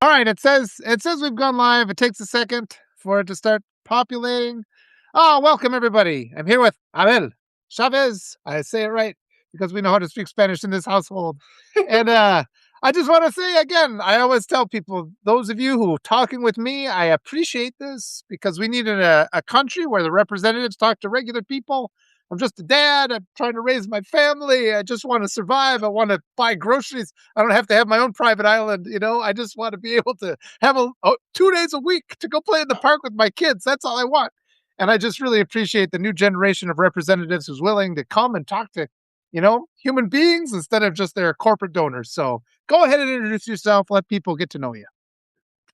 All right, it says we've gone live. It takes a second for it to start populating. Oh, welcome everybody. I'm here with Abel, Chavez. I say it right because we know how to speak Spanish in this household. And I just want to say again, I always tell people, those of you who are talking with me, I appreciate this because we need a country where the representatives talk to regular people. I'm just a dad. I'm trying to raise my family. I just want to survive. I want to buy groceries. I don't have to have my own private island. I just want to be able to have 2 days a week to go play in the park with my kids. That's all I want. And I just really appreciate the new generation of representatives who's willing to come and talk to, human beings instead of just their corporate donors. So go ahead and introduce yourself. Let people get to know you.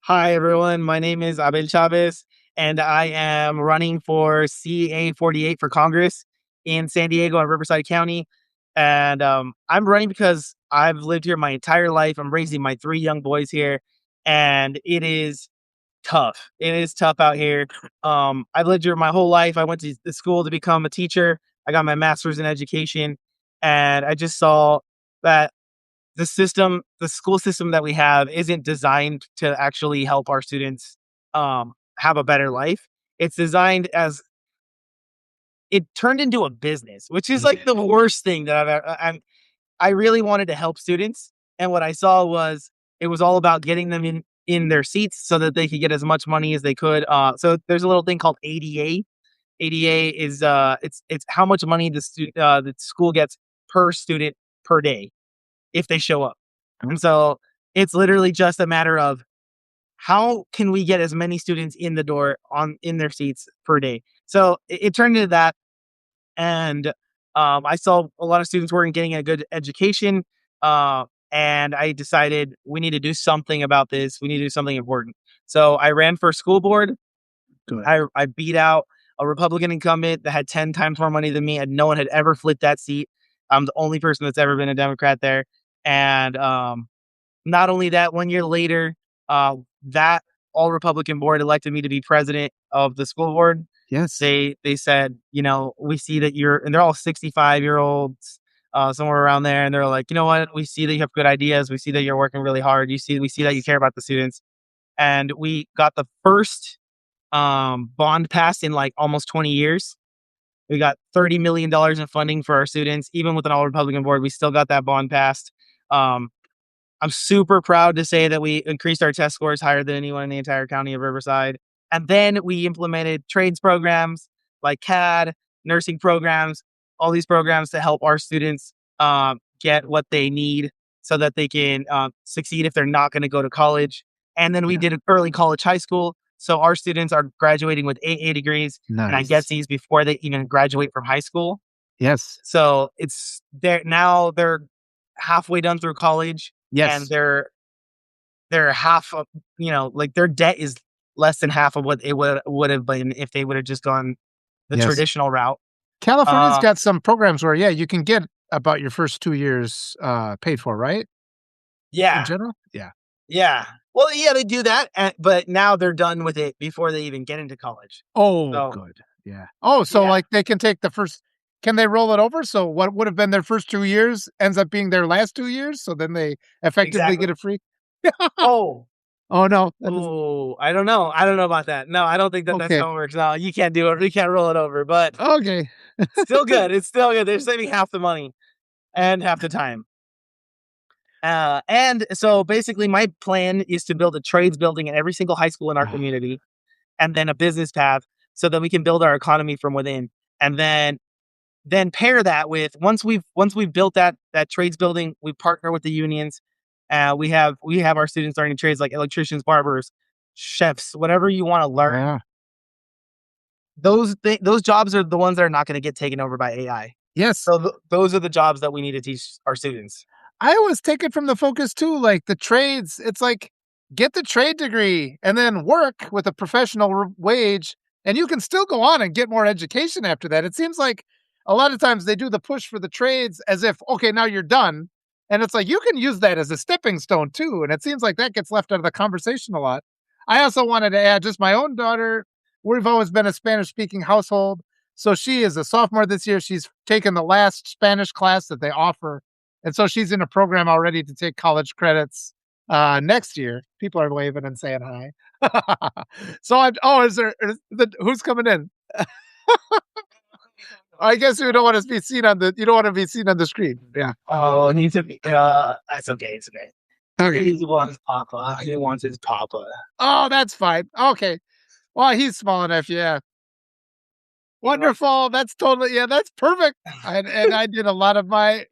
Hi, everyone. My name is Abel Chavez, and I am running for CA 48 for Congress in San Diego and Riverside County. And I'm running because I've lived here my entire life. I'm raising my 3 young boys here, and it is tough. It is tough out here. I've lived here my whole life. I went to the school to become a teacher. I got my master's in education, and I just saw that the school system that we have isn't designed to actually help our students have a better life. It's designed as it turned into a business, which is like the worst thing that I really wanted to help students. And what I saw was it was all about getting them in their seats so that they could get as much money as they could. So there's a little thing called ADA. ADA is it's how much money the school gets per student per day if they show up. And so it's literally just a matter of how can we get as many students in the door in their seats per day. So it turned into that. And I saw a lot of students weren't getting a good education. And I decided we need to do something about this. We need to do something important. So I ran for school board. Good. I beat out a Republican incumbent that had 10 times more money than me, and no one had ever flipped that seat. I'm the only person that's ever been a Democrat there. And not only that, 1 year later, that all Republican board elected me to be president of the school board. Yes. They said, we see that and they're all 65-year-olds, somewhere around there. And they're like, you know what? We see that you have good ideas. We see that you're working really hard. We see that you care about the students. And we got the first bond passed in like almost 20 years. We got $30 million in funding for our students. Even with an all Republican board, we still got that bond passed. I'm super proud to say that we increased our test scores higher than anyone in the entire county of Riverside. And then we implemented trades programs like CAD, nursing programs, all these programs to help our students get what they need so that they can succeed if they're not going to go to college. And then we did an early college high school. So our students are graduating with AA degrees and I get these before they even graduate from high school. Yes. So they're halfway done through college. Yes. And they're half of, like their debt is less than half of what it would have been if they would have just gone the traditional route. California's got some programs where, you can get about your first 2 years paid for, right? Yeah. In general? Yeah. Yeah. Well, yeah, they do that, but now they're done with it before they even get into college. Oh, good. Yeah. Oh, so like they can take can they roll it over? So what would have been their first 2 years ends up being their last 2 years. So then they effectively get it free. Oh no. Oh, I don't know. I don't know about that. No, I don't think that's how it works. No, you can't do it. You can't roll it over, but okay. Still good. It's still good. They're saving half the money and half the time. And so basically my plan is to build a trades building in every single high school in our community, and then a business path so that we can build our economy from within. And then pair that with once we've built that trades building, we partner with the unions. We have our students learning trades like electricians, barbers, chefs, whatever you want to learn. Yeah. Those jobs are the ones that are not going to get taken over by AI. Yes. So those are the jobs that we need to teach our students. I always take it from the focus too, like the trades. It's like, get the trade degree and then work with a professional wage, and you can still go on and get more education after that. It seems like a lot of times they do the push for the trades as if, okay, now you're done. And it's like, you can use that as a stepping stone too. And it seems like that gets left out of the conversation a lot. I also wanted to add just my own daughter. We've always been a Spanish speaking household. So she is a sophomore this year. She's taken the last Spanish class that they offer. And so she's in a program already to take college credits. next year. People are waving and saying hi. So who's coming in? I guess you don't want to be seen on the you don't want to be seen on the screen. Yeah. Oh, it needs to be. That's okay. It's okay. Okay. He wants Papa. He wants his Papa. Oh, that's fine. Okay. Well, he's small enough. Yeah. Wonderful. That's totally that's perfect. And I did a lot of my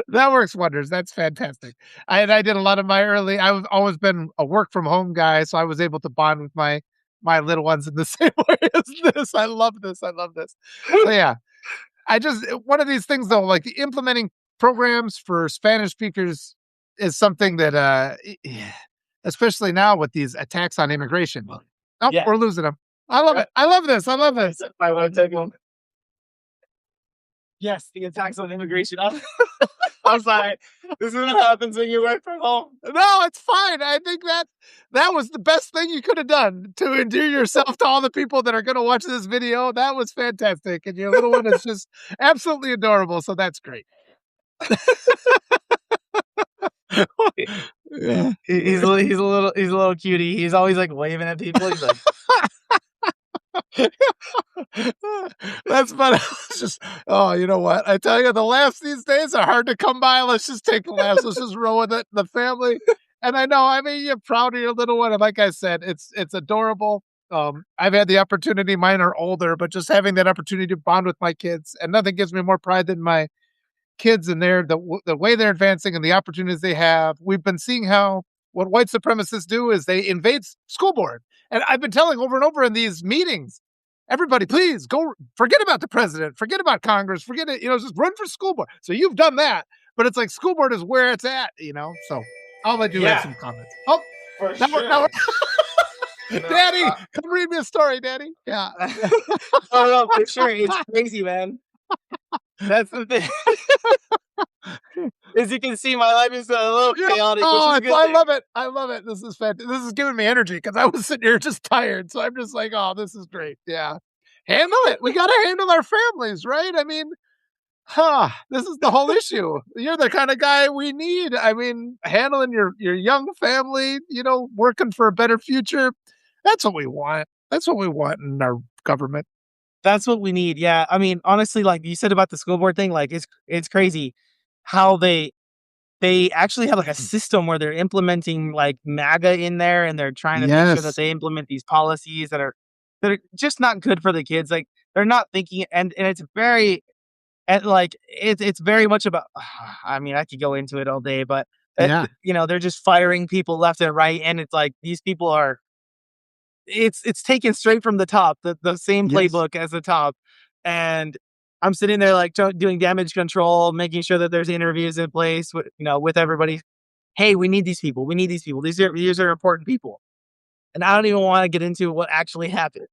that works wonders. That's fantastic. I did a lot of my early I've always been a work from home guy, so I was able to bond with my little ones in the same way as this. I love this. I love this. So yeah, I just one of these things though, like the implementing programs for Spanish speakers is something that especially now with these attacks on immigration. Oh, Yeah. we're losing them. I love it. I love this. I love this. I want to take one. Yes, the attacks on immigration. I'm sorry. This is what happens when you work from home. No, it's fine. I think that was the best thing you could have done to endear yourself to all the people that are going to watch this video. That was fantastic, and your little one is just absolutely adorable. So that's great. Yeah. He's a little cutie. He's always like waving at people. He's like, That's fun. It's just, oh, you know what? I tell you, the laughs these days are hard to come by. Let's just take the laughs. Let's just roll with it. The family. And I know, I mean, you're proud of your little one. And like I said, it's adorable. I've had the opportunity, mine are older, but just having that opportunity to bond with my kids. And nothing gives me more pride than my kids and the way they're advancing and the opportunities they have. We've been seeing how what white supremacists do is they invade school board. And I've been telling over and over in these meetings, everybody, please go forget about the president, forget about Congress, forget it, just run for school board. So you've done that, but it's like school board is where it's at, So I'll let you have some comments. Oh, for now sure. Daddy, come read me a story, Daddy. Yeah. Oh no, for sure. It's crazy, man. That's the thing. As you can see, my life is a little chaotic. Oh, Which is I love it. I love it. This is fantastic. This is giving me energy because I was sitting here just tired. So I'm just like, oh, this is great. Yeah. Handle it. We got to handle our families, right? I mean, this is the whole issue. You're the kind of guy we need. I mean, handling your young family, working for a better future. That's what we want. That's what we want in our government. That's what we need. Yeah. I mean, honestly, like you said about the school board thing, like it's crazy how they actually have like a system where they're implementing like MAGA in there, and they're trying to make sure that they implement these policies that are just not good for the kids. Like they're not thinking, and it's very and like it's very much about. I mean, I could go into it all day, but they're just firing people left and right, and it's like these people are. It's taken straight from the top, the same playbook as the top, and I'm sitting there like doing damage control, making sure that there's interviews in place with everybody. Hey, we need these people. We need these people. These are important people, and I don't even want to get into what actually happened.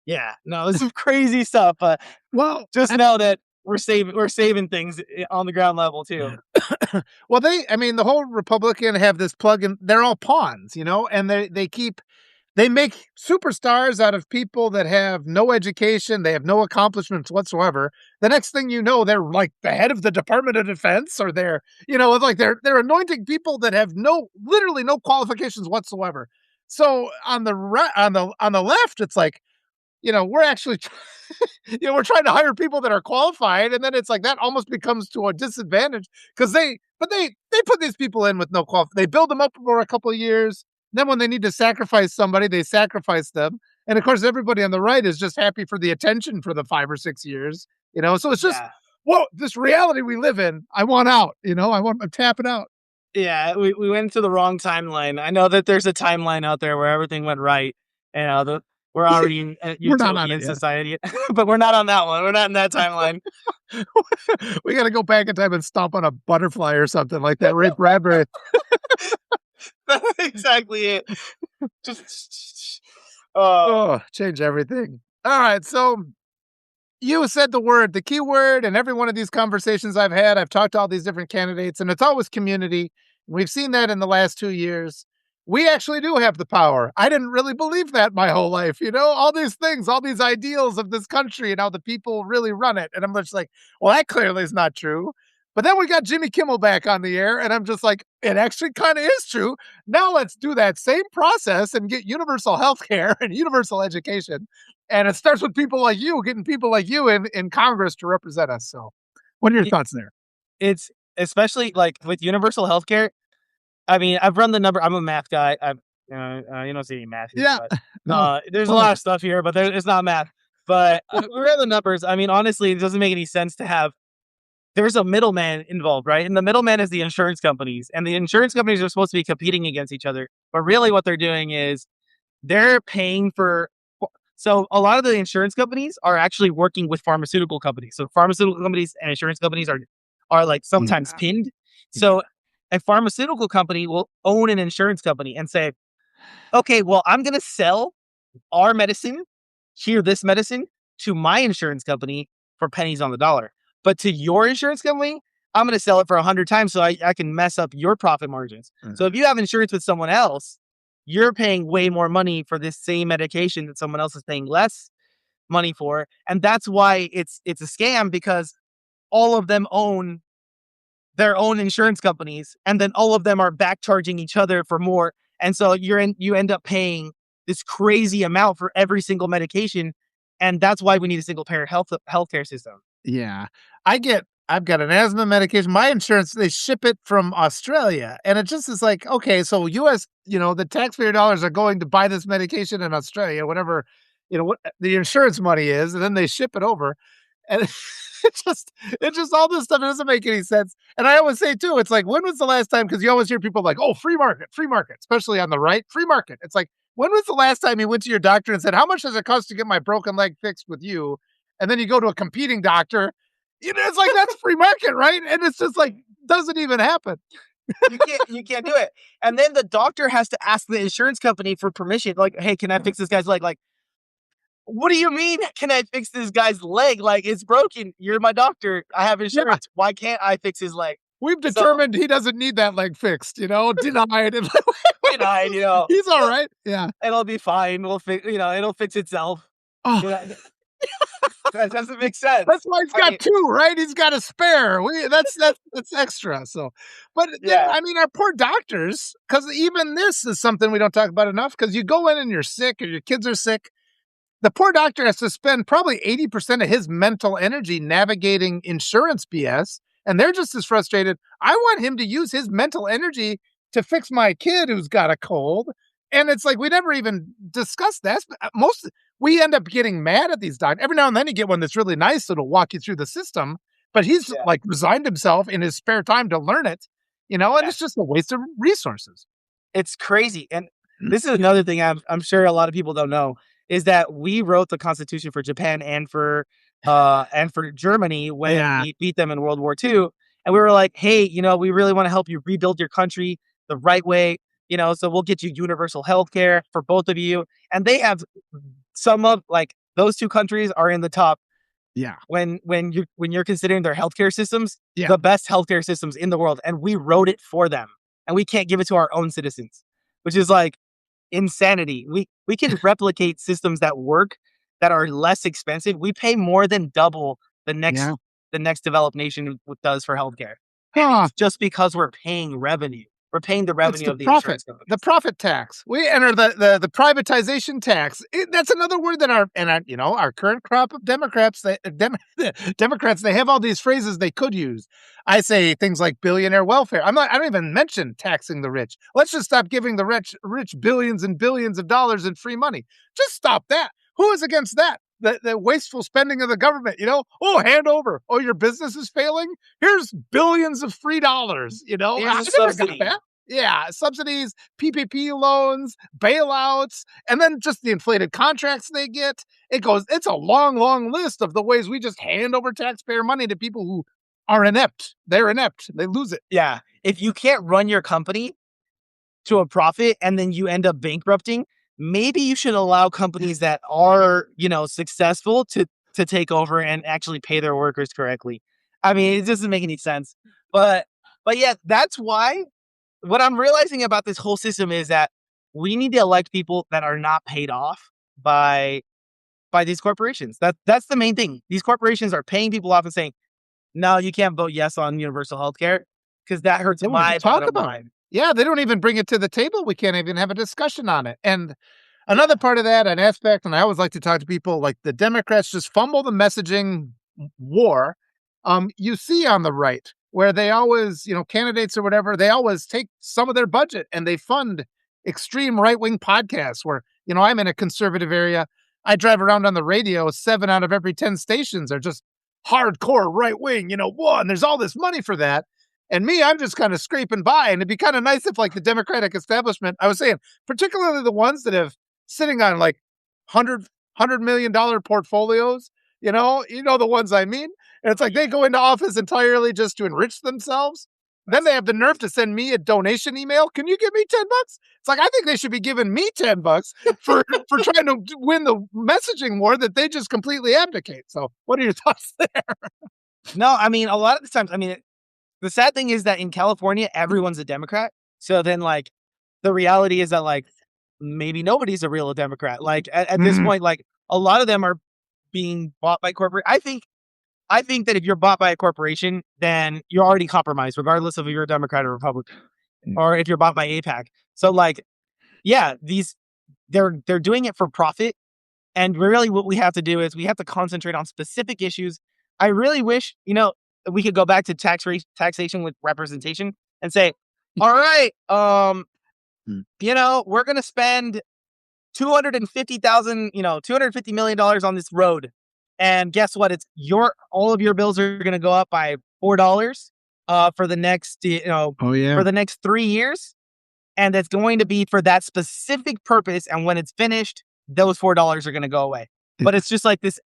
Yeah, no, this is crazy stuff. But just know that we're saving things on the ground level too. Well, the whole Republican have this plug in. They're all pawns, and they make superstars out of people that have no education. They have no accomplishments whatsoever. The next thing you know, they're like the head of the Department of Defense, or they're like they're anointing people that have literally no qualifications whatsoever. So on the left, it's like, we're actually, we're trying to hire people that are qualified. And then it's like, that almost becomes to a disadvantage because they put these people in with no qualification. They build them up for a couple of years. Then when they need to sacrifice somebody, they sacrifice them. And of course, everybody on the right is just happy for the attention for the 5 or 6 years, so it's just, this reality we live in, I want out, I'm tapping out. Yeah, we went to the wrong timeline. I know that there's a timeline out there where everything went right, and we're already in utopian society, but we're not on that one. We're not in that timeline. We got to go back in time and stomp on a butterfly or something like that. Ray Bradbury. That's exactly it. Just change everything. All right, so you said the key word, in every one of these conversations I've had. I've talked to all these different candidates, and it's always community. We've seen that in the last 2 years. We actually do have the power. I didn't really believe that my whole life, all these things, all these ideals of this country and how the people really run it. And I'm just like, well, that clearly is not true. But then we got Jimmy Kimmel back on the air, and I'm just like, it actually kind of is true. Now let's do that same process and get universal health care and universal education. And it starts with people like you, getting people like you in Congress to represent us. So, what are your Y- thoughts there? It's especially like with universal healthcare. I mean, I've run the number. I'm a math guy. You don't see any math here, Yeah. but No. there's a Well, lot of stuff here, but it's not math. But we ran the numbers. I mean, honestly, it doesn't make any sense to have. There's a middleman involved, right? And the middleman is the insurance companies, and the insurance companies are supposed to be competing against each other. But really, what they're doing is they're paying for. So a lot of the insurance companies are actually working with pharmaceutical companies. So pharmaceutical companies and insurance companies are like sometimes yeah. pinned. So a pharmaceutical company will own an insurance company and say, okay, well, I'm going to sell our medicine, this medicine, to my insurance company for pennies on the dollar. But to your insurance company, I'm going to sell it for 100 times so I can mess up your profit margins. So if you have insurance with someone else, you're paying way more money for this same medication that someone else is paying less money for. And that's why it's a scam, because all of them own their own insurance companies, and then all of them are back charging each other for more. And so you end up paying this crazy amount for every single medication. And that's why we need a single payer healthcare system. Yeah. I've got an asthma medication. My insurance, they ship it from Australia. And it just is like, okay, so US, the taxpayer dollars are going to buy this medication in Australia, whatever, what the insurance money is, and then they ship it over. And it's just all this stuff. It doesn't make any sense. And I always say too, it's like, when was the last time? Because you always hear people like, oh, free market, especially on the right, free market. It's like, when was the last time you went to your doctor and said, how much does it cost to get my broken leg fixed with you? And then you go to a competing doctor. It's like, that's free market, right? And it's just like, doesn't even happen. You can't do it. And then the doctor has to ask the insurance company for permission. Like, hey, can I fix this guy's leg? Like, what do you mean? Can I fix this guy's leg? Like, it's broken. You're my doctor. I have Yeah. insurance. Why can't I fix his leg? We've So determined he doesn't need that leg fixed, denied. And denied, he's all right. Yeah. it'll be fine. We'll fix, it'll fix itself. Oh, You know, that doesn't make sense. that's why he's I got mean, two, right? He's got a spare. That's extra. So, but then yeah, I mean, our poor doctors, because even this is something we don't talk about enough. Because you go in and you're sick, or your kids are sick, the poor doctor has to spend probably 80% of his mental energy navigating insurance BS. And they're just as frustrated. I want him to use his mental energy to fix my kid who's got a cold. And it's like, we never even discussed that. We end up getting mad at these doctors. Every now and then you get one that's really nice that'll walk you through the system, but he's yeah, like resigned himself in his spare time to learn it, and yeah. it's just a waste of resources. It's crazy. And this is another thing I'm sure a lot of people don't know, is that we wrote the Constitution for Japan and for Germany when Yeah. we beat them in World War II. And we were like, hey, we really want to help you rebuild your country the right way. So we'll get you universal health care for both of you. And they have some of like those two countries are in the top Yeah. when you're considering their healthcare systems, Yeah. the best healthcare systems in the world. And we wrote it for them. And we can't give it to our own citizens, which is like insanity. We can replicate systems that work, that are less expensive. We pay more than double the next Yeah. the next developed nation does for healthcare. And Huh. it's just because we're paying revenue. We're paying the It's revenue the of the profit, insurance companies. the profit tax. We enter the privatization tax. That's another word that our current crop of Democrats, Democrats, they have all these phrases they could use. I say things like billionaire welfare. I don't even mention taxing the rich. Let's just stop giving the rich billions and billions of dollars in free money. Just stop that. Who is against that? The wasteful spending of the government, oh, hand over. Oh, your business is failing. Here's billions of free dollars. Here's I a never got subsidy. that. Yeah, subsidies, PPP loans, bailouts, and then just the inflated contracts they get. It's a long, long list of the ways we just hand over taxpayer money to people who are inept. They're inept. They lose it. Yeah. If you can't run your company to a profit and then you end up bankrupting, maybe you should allow companies that are, successful to take over and actually pay their workers correctly. I mean, it doesn't make any sense. But yeah, that's why what I'm realizing about this whole system is that we need to elect people that are not paid off by these corporations. That's the main thing. These corporations are paying people off and saying, no, you can't vote yes on universal healthcare because that hurts They won't even my talk bottom about it. line. Yeah, they don't even bring it to the table. We can't even have a discussion on it. And another part of that, an aspect, and I always like to talk to people, like the Democrats just fumble the messaging war. You see on the right where they always, candidates or whatever, they always take some of their budget and they fund extreme right wing podcasts where, I'm in a conservative area. I drive around on the radio, 7 out of every 10 stations are just hardcore right wing, whoa, and there's all this money for that. And me, I'm just kind of scraping by. And it'd be kind of nice if, like, the Democratic establishment, I was saying, particularly the ones that have sitting on like $100 million portfolios, the ones I mean. And it's like they go into office entirely just to enrich themselves. Then they have the nerve to send me a donation email. Can you give me $10? It's like I think they should be giving me $10 for trying to win the messaging war that they just completely abdicate. So, what are your thoughts there? No, I mean, a lot of the times, I mean, the sad thing is that in California, everyone's a Democrat. So then, like, the reality is that, like, maybe nobody's a real Democrat. Like, at this Mhm. point, like, a lot of them are being bought by corporate. I think that if you're bought by a corporation, then you're already compromised, regardless of if you're a Democrat or Republican, Mm. or if you're bought by APAC. So, like, yeah, they're doing it for profit. And really, what we have to do is we have to concentrate on specific issues. I really wish, we could go back to taxation with representation and say, all right, Mm. we're going to spend 250,000, $250 million on this road. And guess what? All of your bills are going to go up by $4 for the next, Oh, yeah. for the next 3 years. And it's going to be for that specific purpose. And when it's finished, those $4 are going to go away. But it's just like this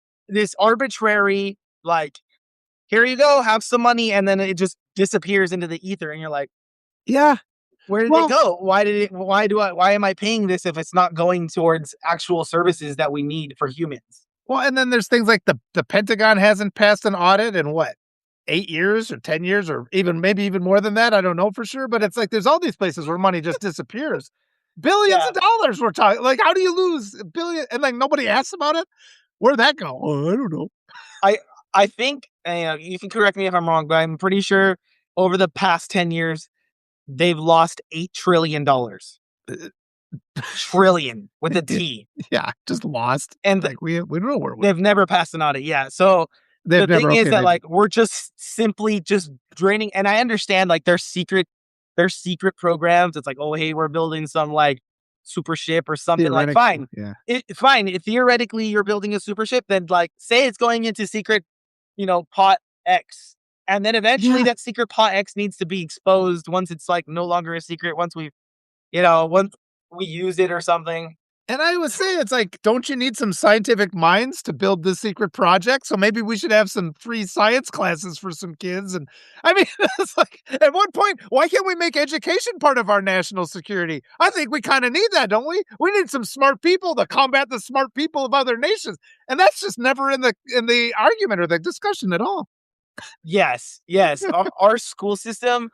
arbitrary, like, here you go, have some money, and then it just disappears into the ether, and you're like, Yeah. where did it Well, go? Why am I paying this if it's not going towards actual services that we need for humans? and then there's things like the Pentagon hasn't passed an audit in what, 8 years or 10 years or maybe even more than that. I don't know for sure, but it's like there's all these places where money just disappears. Billions Yeah. of dollars we're talking. Like, how do you lose a billion and like nobody asks about it? Where'd that go? Oh, I don't know. I think, you can correct me if I'm wrong, but I'm pretty sure over the past 10 years, they've lost $8 trillion. Uh, Trillion with a T. Yeah, just lost. And Like we don't know where they've never passed an audit. Yeah. So they've the never. thing is Okay, that, like, we're just simply just draining. And I understand, like, their secret programs. It's like, oh, hey, we're building some, like, super ship or something. Like, theoretically, fine. yeah. Fine. If theoretically you're building a super ship, then, like, say it's going into secret, pot X. And then eventually Yeah. that secret pot X needs to be exposed once it's, like, no longer a secret, once we use it or something. And I would say it's like, don't you need some scientific minds to build this secret project? So maybe we should have some free science classes for some kids. And I mean, it's like, at one point, why can't we make education part of our national security? I think we kind of need that, don't we? We need some smart people to combat the smart people of other nations. And that's just never in the argument or the discussion at all. Yes, yes. Our school system,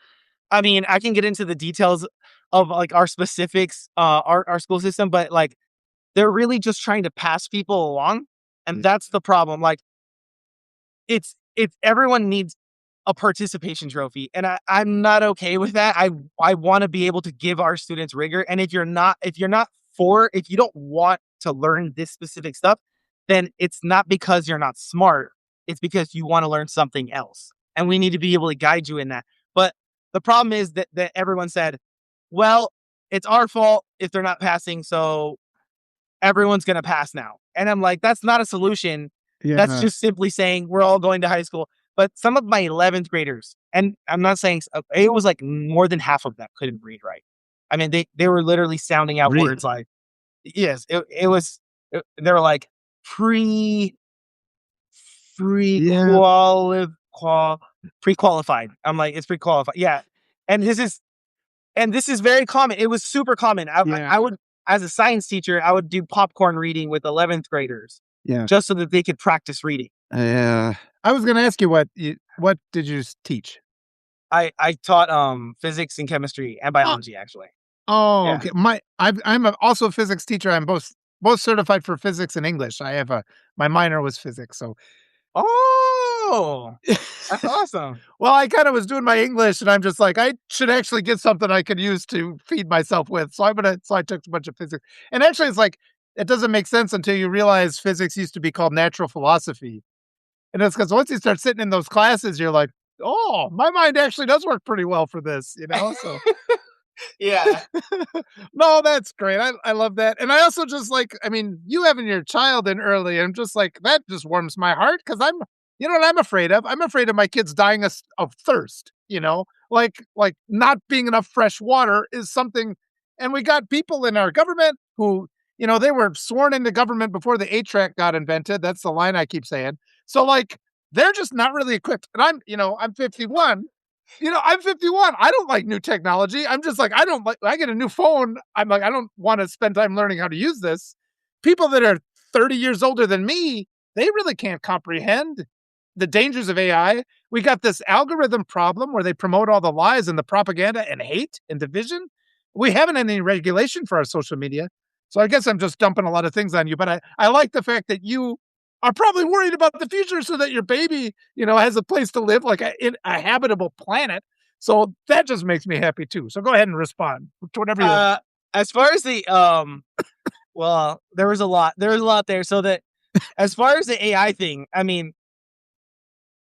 I mean, I can get into the details of, like, our specifics, our school system, but, like, they're really just trying to pass people along, and that's the problem. Like, it's everyone needs a participation trophy, and I'm not okay with that. I want to be able to give our students rigor, and if you don't want to learn this specific stuff, then it's not because you're not smart. It's because you want to learn something else, and we need to be able to guide you in that. But the problem is that everyone said, well, it's our fault if they're not passing, so everyone's going to pass now. And I'm like, that's not a solution. That's Yeah. just simply saying we're all going to high school. But some of my 11th graders, and I'm not saying it was like more than half of them couldn't read right. I mean, they were literally sounding out Really? words like, yes, it was, they were like pre, Yeah. pre-qualified. I'm like, it's pre-qualified. Yeah. And this is very common. It was super common. Yeah. I would, as a science teacher, I would do popcorn reading with 11th graders Yeah. just so that they could practice reading. I was going to ask you what did you teach? I taught physics and chemistry and Oh, biology, actually. oh, Yeah. okay. Also a physics teacher. I'm both certified for physics and English. My minor was physics. So Oh, that's awesome. Well, I kind of was doing my English, and I'm just like, I should actually get something I could use to feed myself with. So I took a bunch of physics, and actually, it's like it doesn't make sense until you realize physics used to be called natural philosophy, and it's because once you start sitting in those classes, you're like, oh, my mind actually does work pretty well for this, So Yeah. no, that's great. I love that. And I also just like, I mean, you having your child in early, I'm just like, that just warms my heart because you know what I'm afraid of? I'm afraid of my kids dying of thirst, like not being enough fresh water is something. And we got people in our government who, they were sworn into government before the 8-track got invented. That's the line I keep saying. So, like, they're just not really equipped. And I'm 51. I'm 51. I don't like new technology. I'm just like, I get a new phone. I'm like, I don't want to spend time learning how to use this. People that are 30 years older than me, they really can't comprehend the dangers of AI. We got this algorithm problem where they promote all the lies and the propaganda and hate and division. We haven't had any regulation for our social media. So I guess I'm just dumping a lot of things on you, but I like the fact that you are probably worried about the future so that your baby, has a place to live, like in a habitable planet. So that just makes me happy too. So go ahead and respond to whatever you want. As far as the well, there was a lot. There was a lot there. So that as far as the AI thing, I mean,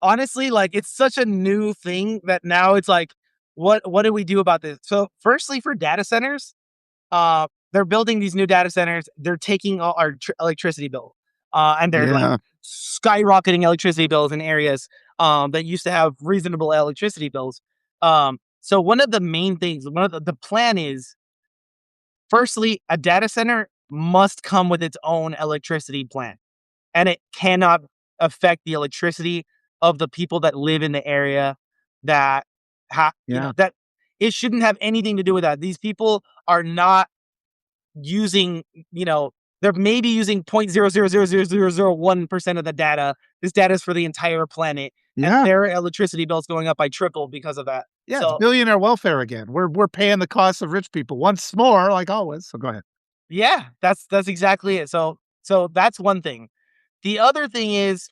honestly, like it's such a new thing that now it's like, what do we do about this? So, firstly, for data centers, they're building these new data centers. They're taking all our electricity bill, and they're like skyrocketing electricity bills in areas that used to have reasonable electricity bills. So one of the main things, one of the plan is, firstly, a data center must come with its own electricity plan, and it cannot affect the electricity of the people that live in the area that that it shouldn't have anything to do with that. These people are not using, they're maybe using 0.000001% of the data. This data is for the entire planet. Yeah. And their electricity bill is going up by triple because of that. Yeah, it's billionaire welfare again. We're paying the costs of rich people once more, like always. So go ahead. Yeah, that's exactly it. So that's one thing. The other thing is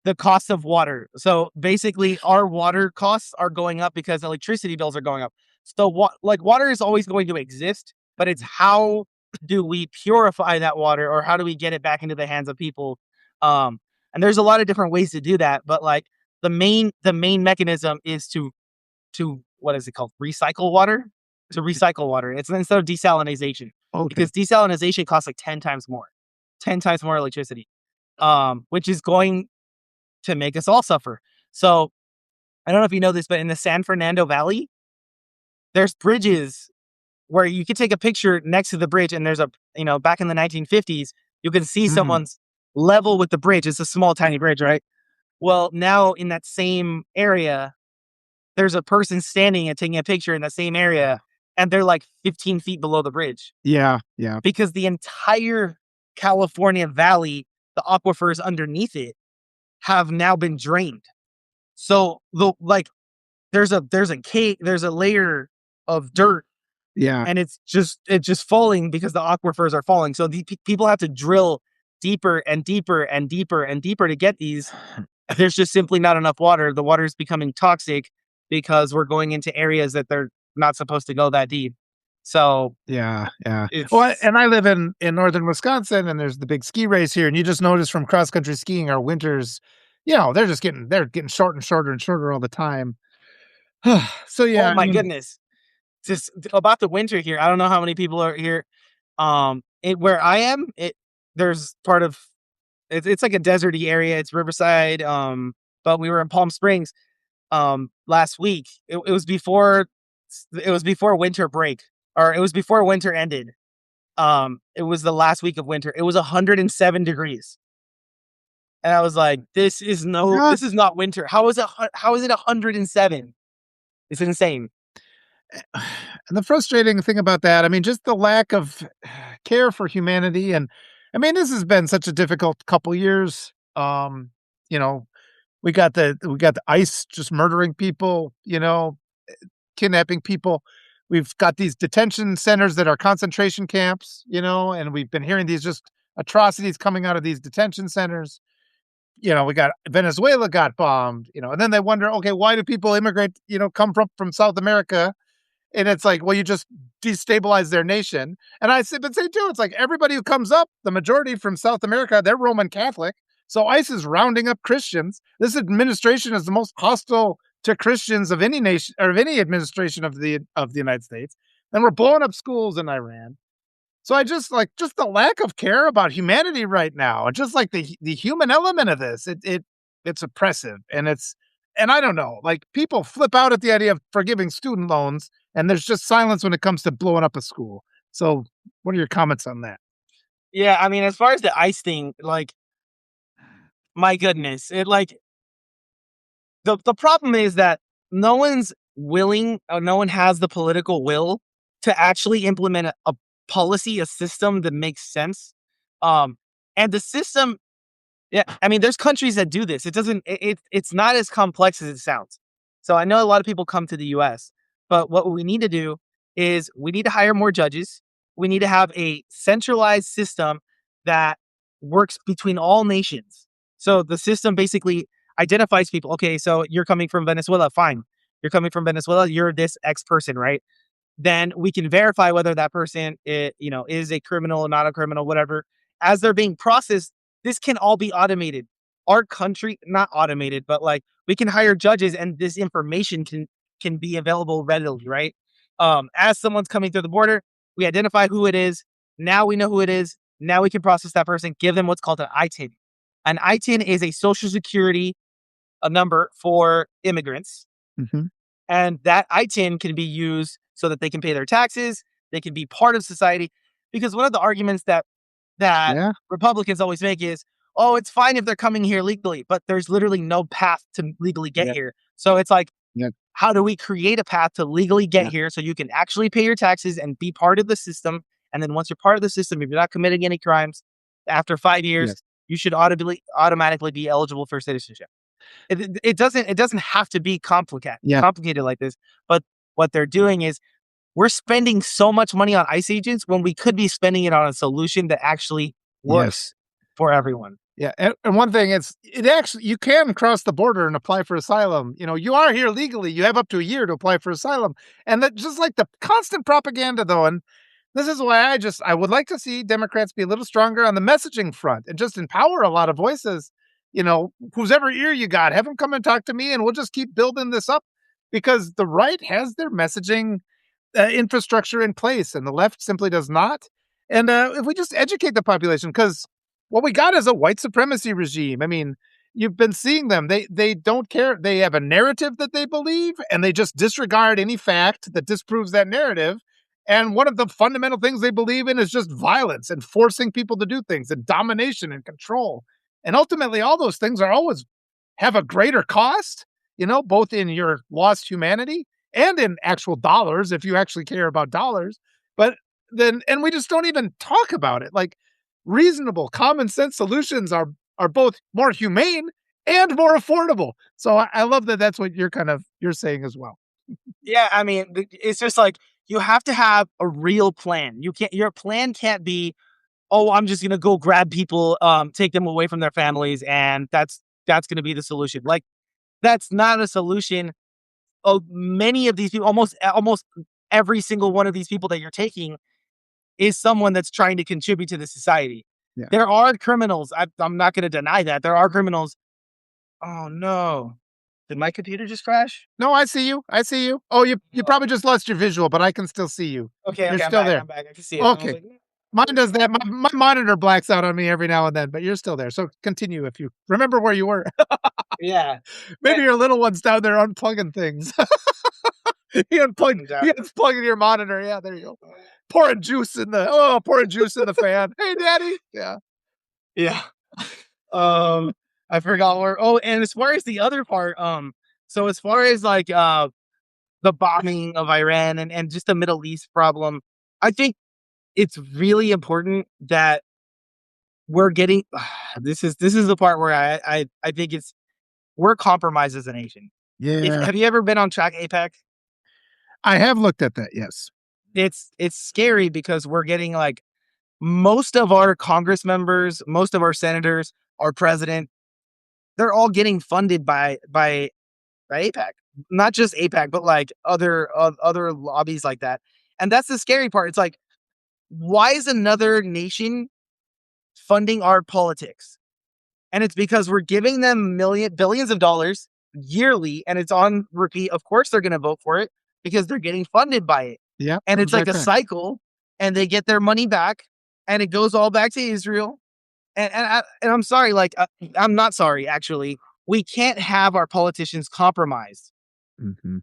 the cost of water. So basically our water costs are going up because electricity bills are going up. So water is always going to exist, but it's how do we purify that water, or how do we get it back into the hands of people? And there's a lot of different ways to do that, but like the main mechanism is to what is it called? Recycle water. To recycle water. It's instead of desalinization. Okay. Because desalinization costs like 10 times more. 10 times more electricity. Which is going to make us all suffer. So I don't know if you know this, but in the San Fernando Valley, there's bridges where you can take a picture next to the bridge, and there's back in the 1950s, you can see someone's level with the bridge. It's a small, tiny bridge, right? Well, now in that same area, there's a person standing and taking a picture in the same area, and they're like 15 feet below the bridge. Yeah. Because the entire California Valley, the aquifers underneath it, have now been drained. So there's a layer of dirt. Yeah. And it's just falling because the aquifers are falling. So the people have to drill deeper and deeper and deeper and deeper to get these. There's just simply not enough water. The water is becoming toxic because we're going into areas that they're not supposed to go that deep. So yeah. Well, and I live in northern Wisconsin, and there's the big ski race here, and you just notice from cross country skiing, our winters, they're getting shorter and shorter and shorter all the time. So yeah. Oh my goodness. Just about the winter here. I don't know how many people are here. Where I am, there's part of it's like a deserty area. It's Riverside. But we were in Palm Springs last week. It was before winter break, or it was before winter ended. It was the last week of winter. It was 107 degrees. And I was like, this is not winter. How is it 107? It's insane. And the frustrating thing about that, I mean, just the lack of care for humanity. And I mean, this has been such a difficult couple years. We got the ICE just murdering people, kidnapping people. We've got these detention centers that are concentration camps, and we've been hearing these just atrocities coming out of these detention centers. we got Venezuela got bombed, and then they wonder, okay, why do people immigrate, come from South America? And it's like, well, you just destabilize their nation. And I say, but say too, it's like everybody who comes up, the majority from South America, they're Roman Catholic. So ICE is rounding up Christians. This administration is the most hostile to Christians of any nation or of any administration of the United States. And we're blowing up schools in Iran. So I just the lack of care about humanity right now, and just like the human element of this, it's oppressive, and I don't know, like people flip out at the idea of forgiving student loans, and there's just silence when it comes to blowing up a school. So, what are your comments on that? Yeah, I mean, as far as the ice thing, like, my goodness, the problem is that no one's willing, or no one has the political will to actually implement a policy, a system that makes sense. Um, and the system, yeah, I mean, there's countries that do this. It doesn't. It's not as complex as it sounds. So I know a lot of people come to the U.S., but what we need to do is we need to hire more judges. We need to have a centralized system that works between all nations. So the system basically identifies people. Okay, so you're coming from Venezuela, fine. You're coming from Venezuela. You're this X person, right? Then we can verify whether that person is a criminal or not a criminal, whatever. As they're being processed, this can all be automated. Our country, not automated, but like we can hire judges and this information can be available readily, right? As someone's coming through the border, we identify who it is. Now we know who it is. Now we can process that person, give them what's called an ITIN. An ITIN is a social security a number for immigrants. Mm-hmm. And that ITIN can be used so that they can pay their taxes, they can be part of society. Because one of the arguments that Yeah. Republicans always make is, oh, it's fine if they're coming here legally, but there's literally no path to legally get Yeah. here. So it's like, Yeah. how do we create a path to legally get Yeah. here so you can actually pay your taxes and be part of the system? And then once you're part of the system, if you're not committing any crimes, after 5 years, Yes. you should automatically be eligible for citizenship. It doesn't have to be Yeah. complicated like this. But what they're doing is we're spending so much money on ICE agents when we could be spending it on a solution that actually Yes. works for everyone. Yeah, and one thing, it actually you can cross the border and apply for asylum. You are here legally. You have up to a year to apply for asylum, and that just like the constant propaganda, though. And this is why I would like to see Democrats be a little stronger on the messaging front and just empower a lot of voices. Whose ever ear you got, have them come and talk to me, and we'll just keep building this up because the right has their messaging infrastructure in place, and the left simply does not. And if we just educate the population, because what we got is a white supremacy regime. I mean, you've been seeing them. They don't care. They have a narrative that they believe, and they just disregard any fact that disproves that narrative. And one of the fundamental things they believe in is just violence and forcing people to do things and domination and control. And ultimately, all those things are always have a greater cost, both in your lost humanity and in actual dollars, if you actually care about dollars. But and we just don't even talk about it. Like reasonable, common sense solutions are both more humane and more affordable. So I love that that's what you're saying as well. Yeah, I mean, it's just like you have to have a real plan. Your plan can't be, oh, I'm just gonna go grab people, take them away from their families, and that's gonna be the solution. Like that's not a solution. Oh, many of these people, almost every single one of these people that you're taking is someone that's trying to contribute to the society. Yeah. There are criminals. I'm not going to deny that there are criminals. Oh no! Did my computer just crash? No, I see you. I see you. Oh, you probably just lost your visual, but I can still see you. Okay, You're okay, still there. I'm back. I can see it. I was Okay. like, Mine does that. My monitor blacks out on me every now and then, but you're still there. So continue if you remember where you were. yeah. Maybe your little one's down there unplugging things. He unplugging your monitor. Yeah, there you go. Pouring juice in the fan. Hey, daddy. Yeah. Yeah. I forgot where. Oh, and as far as the other part, so as far as like the bombing of Iran and just the Middle East problem, I think it's really important that we're getting. This is the part where I think we're compromised as a nation. Yeah. Have you ever been on Track APEC? I have looked at that. Yes. It's scary because we're getting like most of our Congress members, most of our senators, our president. they're all getting funded by APAC, not just APAC, but like other lobbies like that. And that's the scary part. It's like, why is another nation funding our politics? And it's because we're giving them billions of dollars yearly, and it's on repeat. Of course, they're going to vote for it because they're getting funded by it. Yeah, And it's like a exactly. cycle, and they get their money back, and it goes all back to Israel. And I'm sorry, like I'm not sorry. Actually, we can't have our politicians compromised. Mhm.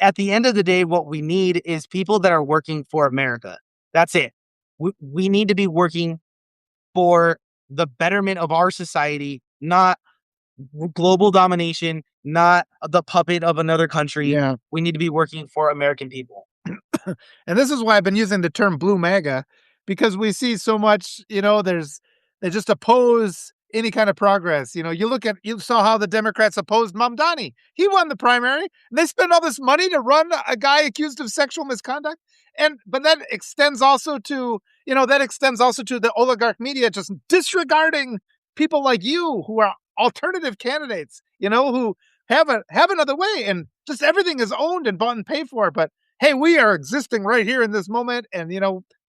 At the end of the day, what we need is people that are working for America. That's it. We need to be working for the betterment of our society, not global domination, not the puppet of another country. Yeah. We need to be working for American people. And this is why I've been using the term blue MAGA, because we see so much, they just oppose any kind of progress. You saw how the Democrats opposed Mamdani. He won the primary, and they spend all this money to run a guy accused of sexual misconduct. But that extends also to, the oligarch media just disregarding people like you who are alternative candidates, who have another way, and just everything is owned and bought and paid for. But hey, we are existing right here in this moment. And,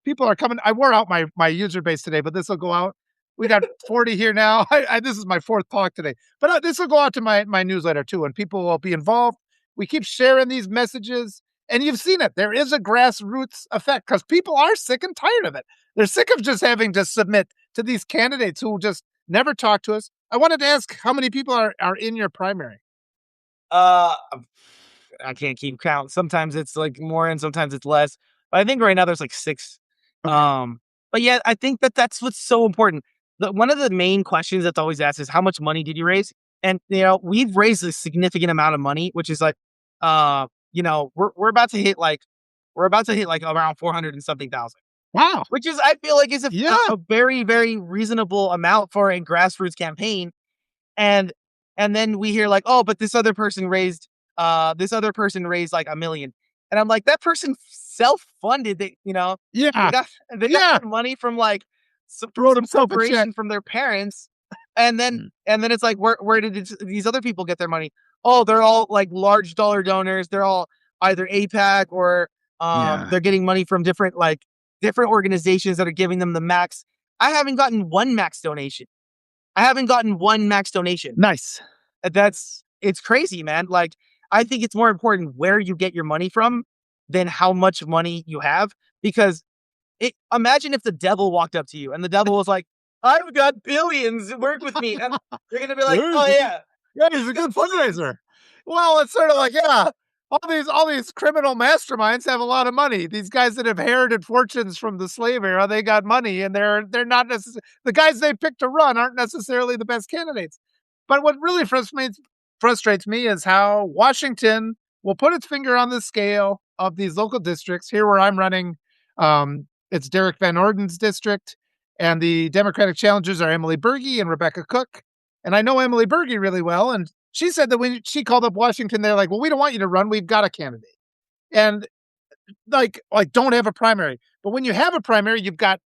people are coming. I wore out my user base today, but this will go out. We got 40 here now. This is my fourth talk today, but this will go out to my newsletter too, and people will be involved. We keep sharing these messages, and you've seen it. There is a grassroots effect because people are sick and tired of it. They're sick of just having to submit to these candidates who just never talk to us. I wanted to ask how many people are in your primary? Uh, I can't keep count. Sometimes it's like more and sometimes it's less. But I think right now there's like 6. Okay. But yeah, I think that's what's so important. One of the main questions that's always asked is how much money did you raise? And we've raised a significant amount of money, which is like, we're about to hit like around 400 and something thousand, Wow. which is I feel like is Yeah. a very very reasonable amount for a grassroots campaign. And then we hear like, oh, but this other person raised like 1 million. And I'm like, that person self-funded. They Yeah. got Yeah. their money from like Wrote some himself a check. corporation from their parents. And then Mm. it's like, where did these other people get their money? Oh, they're all like large dollar donors. They're all either APAC or Yeah. they're getting money from different organizations that are giving them the max. I haven't gotten one max donation. Nice. It's crazy, man. Like, I think it's more important where you get your money from than how much money you have. Because imagine if the devil walked up to you and the devil was like, I've got billions, work with me. And you're gonna be like, There oh you yeah. Yeah, he's a good fundraiser. Well, it's sort of like, yeah, all these criminal masterminds have a lot of money. These guys that have inherited fortunes from the slave era, they got money, and they're not necessarily the guys they pick to run aren't necessarily the best candidates. But what really frustrates me is how Washington will put its finger on the scale of these local districts. Here, where I'm running, it's Derek Van Orden's district, and the Democratic challengers are Emily Berge and Rebecca Cook. And I know Emily Berge really well, and she said that when she called up Washington, they're like, "Well, we don't want you to run. We've got a candidate." And like don't have a primary. But when you have a primary, you've got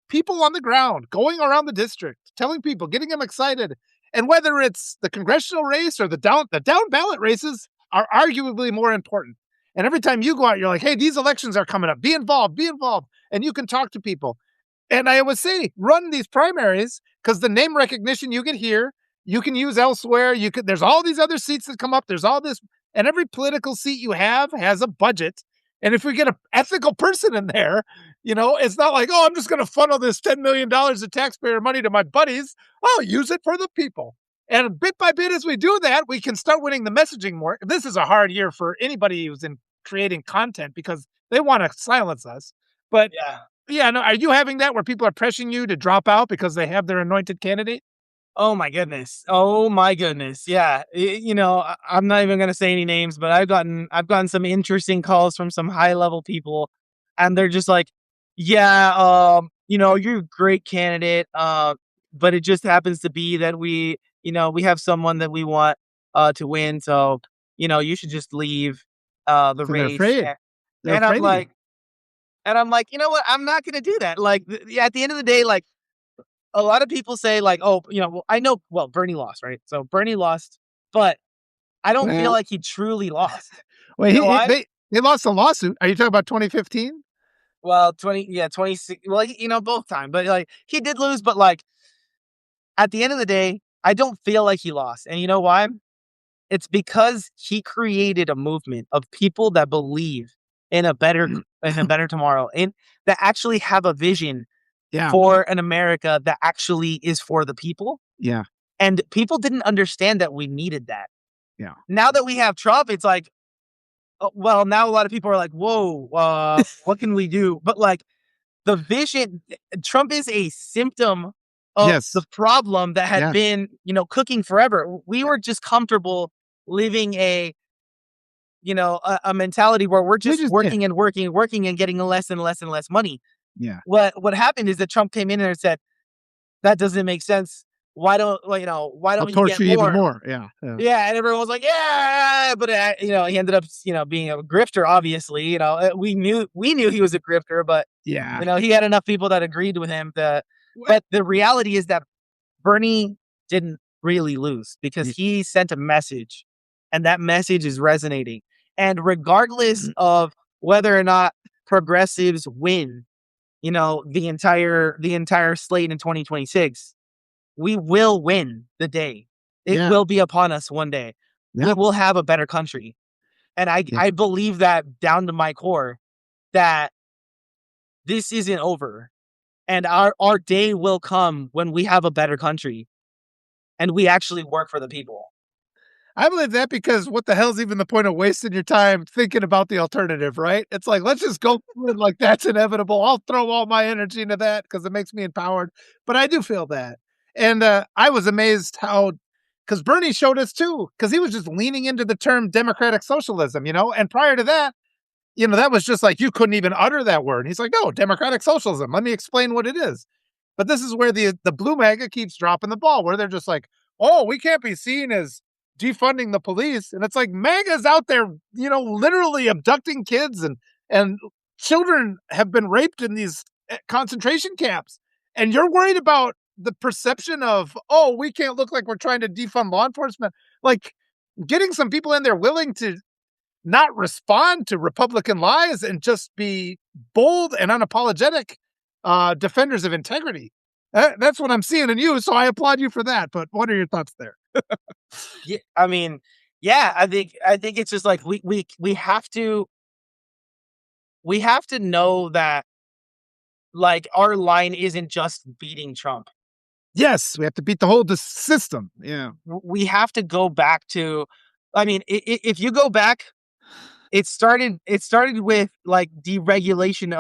people on the ground going around the district, telling people, getting them excited. And whether it's the congressional race or the down ballot races are arguably more important. And every time you go out, you're like, "Hey, these elections are coming up. Be involved." And you can talk to people. And I always say, run these primaries because the name recognition you get here, you can use elsewhere. There's all these other seats that come up. There's all this, and every political seat you have has a budget. And if we get an ethical person in there, it's not like, oh, I'm just going to funnel this $10 million of taxpayer money to my buddies. I'll use it for the people. And bit by bit, as we do that, we can start winning the messaging more. This is a hard year for anybody who's in creating content because they want to silence us. But Yeah. yeah, no, are you having that where people are pressuring you to drop out because they have their anointed candidate? Oh my goodness. Oh my goodness. Yeah. I'm not even gonna say any names, but I've gotten some interesting calls from some high level people, and they're just like, yeah, you're a great candidate. But it just happens to be that we have someone that we want to win. So, you should just leave the So they're race. afraid. They're And I'm afraid of you. like, you know what? I'm not gonna do that. Like at the end of the day, like a lot of people say like, oh, well, I know, well, Bernie lost, right? So Bernie lost, but I don't feel Well, like he truly lost. well, You know why? they lost a lawsuit. Are you talking about 2015? Well, 26. Well, both time, but like he did lose, but like at the end of the day, I don't feel like he lost. And you know why? It's because he created a movement of people that believe in a better tomorrow and that actually have a vision Yeah, for an America that actually is for the people. yeah, And people didn't understand that we needed that. yeah. Now that we have Trump, it's like, well, now a lot of people are like, whoa, what can we do? But like the vision, Trump is a symptom of the Yes, problem that had yeah. been, cooking forever. We were just comfortable living a mentality where we're We just just did. working and working and working and getting less and less and less money. Yeah. What happened is that Trump came in there and said, that doesn't make sense. Why I'll don't you get torture you even more? more. Yeah, yeah. Yeah, and everyone was like, "Yeah," but he ended up, being a grifter. Obviously, we knew he was a grifter, but Yeah. he had enough people that agreed with him. What? But the reality is that Bernie didn't really lose because Y he sent a message, and that message is resonating. And regardless of whether or not progressives win, the entire slate in 2026, we will win the day. It Yeah, will be upon us one day. We yeah, will have a better country. And I yeah, I believe that down to my core that this isn't over. And our day will come when we have a better country and we actually work for the people. I believe that because what the hell's even the point of wasting your time thinking about the alternative, right? It's like, let's just go through it like that's inevitable. I'll throw all my energy into that because it makes me empowered. But I do feel that. And I was amazed how, because Bernie showed us too, because he was just leaning into the term democratic socialism, and prior to that, that was just like you couldn't even utter that word. He's like, no, democratic socialism. Let me explain what it is. But this is where the blue MAGA keeps dropping the ball, where they're just like, oh, we can't be seen as defunding the police. And it's like MAGA's out there, literally abducting kids and children have been raped in these concentration camps. And you're worried about the perception of, oh, we can't look like we're trying to defund law enforcement. Like getting some people in there willing to not respond to Republican lies and just be bold and unapologetic defenders of integrity. That's what I'm seeing in you, so I applaud you for that. But what are your thoughts there? Yeah, I mean, yeah, I think it's just like we have to know that like our line isn't just beating Trump. Yes, we have to beat the whole system. Yeah. We have to go back to, I mean, if you go back, it started with like deregulation